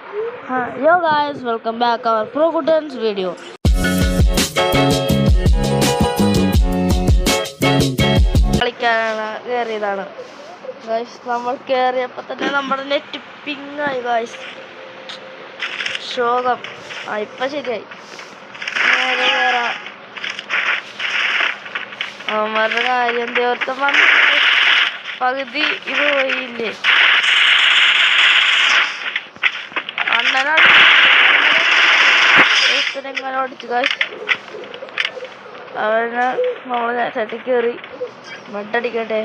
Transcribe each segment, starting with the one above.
Yo guys, welcome back our Pro Guttans video. കളിക്കാനാണ് കയറിയതാണ് guys. നമ്മൾ കയറിയപ്പോൾ തന്നെ നമ്മുടെ നെറ്റ് പിങ്ങായി ഗൈസ്. ശോകം. ഇപ്പം ശരിയായി. നേരെ കയറാം. അവന്മാരുടെ കാര്യം ദേവത്തം വന്ന് പകുതി ഇത് പോയില്ലേ. അണ്ണനെങ്ങനെ ഓടിച്ചു ഗൈസ്. അവന് നമ്മളെ ചട്ടി കയറി മട്ടടിക്കട്ടെ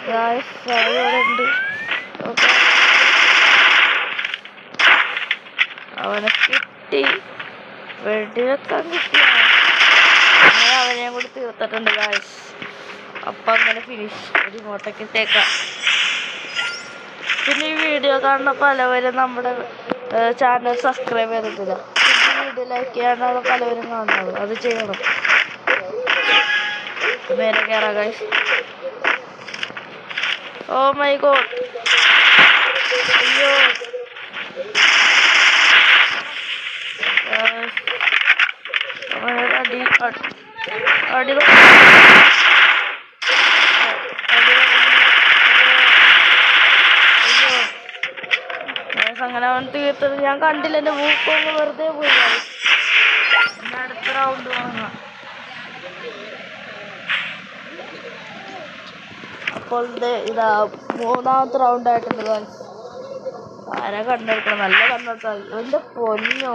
ഗൈസ്. അവിടെ ഉണ്ട്. അവനെ കിട്ടി, വെടിവെക്കാൻ കിട്ടി. അങ്ങനെ അവനെയും കൂടി തീർത്തിട്ടുണ്ട് ഗൈസ്. അപ്പം അങ്ങനെ ഫിനിഷ്. ഒരു ഇങ്ങോട്ടേക്ക് ഇട്ടേക്കാം. പിന്നെ ഈ വീഡിയോ കാണുന്ന പലവരും നമ്മുടെ ചാനൽ സബ്സ്ക്രൈബ് ചെയ്തിട്ടില്ല. പിന്നെ വീഡിയോ ലൈക്ക് ചെയ്യാനാണ് പലവരും കാണുന്നത്. അത് ചെയ്യണം. നേരെ കയറാം ഗൈസ്. Oh my God. അയ്യോ അടി അടി അങ്ങനെ അവൻ തീർത്തത് ഞാൻ കണ്ടില്ല. എൻ്റെ മൂക്കൊന്ന് വെറുതെ പോയി. പിന്നെ അടുത്ത റൗണ്ട് വാങ്ങാം. അപ്പോൾ ഇതാ മൂന്നാമത്തെ റൗണ്ടായിട്ടുണ്ട് ഗൈസ്. ആരാ കണ്ടെടുക്കണം? നല്ല കണ്ടെടുത്താൽ എൻ്റെ പൊന്നോ.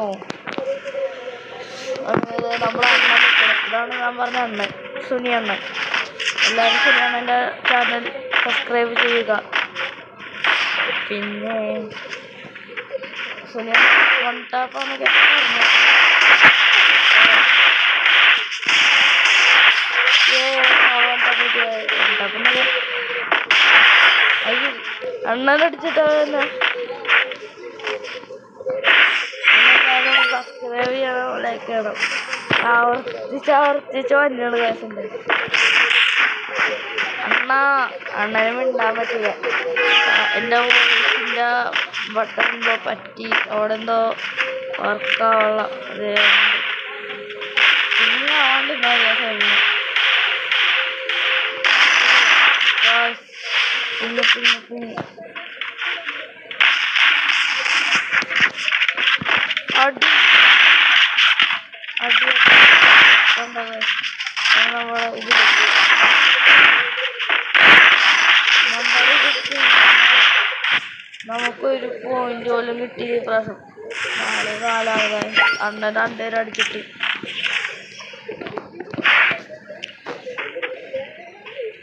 നമ്മളെ അണ്ണൻ നിൽക്കണം. ഇതാണ് ഞാൻ പറഞ്ഞ അണ്ണൻ, സുനി അണ്ണൻ. എല്ലാവരും സുനി അണ്ണൻ്റെ ചാനൽ സബ്സ്ക്രൈബ് ചെയ്യുക. പിന്നെ സുനി വൺ ടാപ്പാന്നൊക്കെ പറഞ്ഞു. അണ്ണനടിച്ചിട്ട് സബ്സ്ക്രൈബ് ചെയ്യണം, ലൈക്ക് ചെയ്യണം. ആവർത്തിച്ച് വന്നാണ് കേസുണ്ട്. അണ്ണന് മിണ്ടാൻ പറ്റില്ല. എൻ്റെ വോയിസിൻ്റെ ബട്ടൺ എന്തോ പറ്റി. അവിടെ എന്തോ വർക്കാവുള്ള അതേ പിന്നെ ആവാണ്ടില്ല കേസ്. പിന്നെ അടി അടി നമ്മളെ ഇത് നമുക്കൊരു പോയിന്റ് പോലും കിട്ടി. പ്രാവശ്യം 4 അണ്ണൻ 2 പേര് അടിച്ചിട്ട്.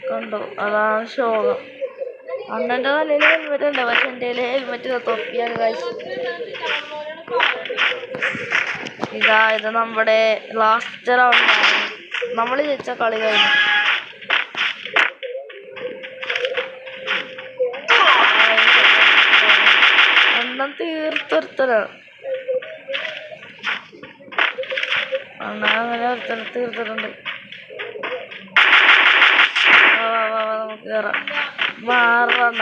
കണ്ടോ, അതാണ് ശോകം. അണ്ണൻ്റെ തലയിൽ ഹെൽമെറ്റ് ഉണ്ട്, പക്ഷെ എൻ്റെ ഹെൽമെറ്റ് തൊപ്പിയാണ് ഗൈസ്. ഇത് നമ്മുടെ ലാസ്റ്റ് റൗണ്ടാണ്. നമ്മൾ ജയിച്ച കളി കഴിഞ്ഞു. അണ്ണൻ തീർത്തൊരുത്തരാണ്. അണ്ണൻ അങ്ങനെ ഒരുത്തരം തീർത്തിട്ടുണ്ട്. നമുക്ക് കയറാം. മാറണ്ട.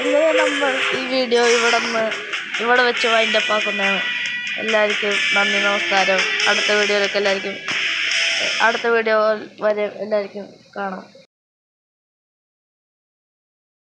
ഇങ്ങനെ നമ്മൾ ഈ വീഡിയോ ഇവിടെ വെച്ച് വൈൻഡപ്പ് ആക്കുന്നതാണ്. എല്ലാവർക്കും നന്ദി, നമസ്കാരം. അടുത്ത വീഡിയോ വരെ എല്ലാവർക്കും കാണാം.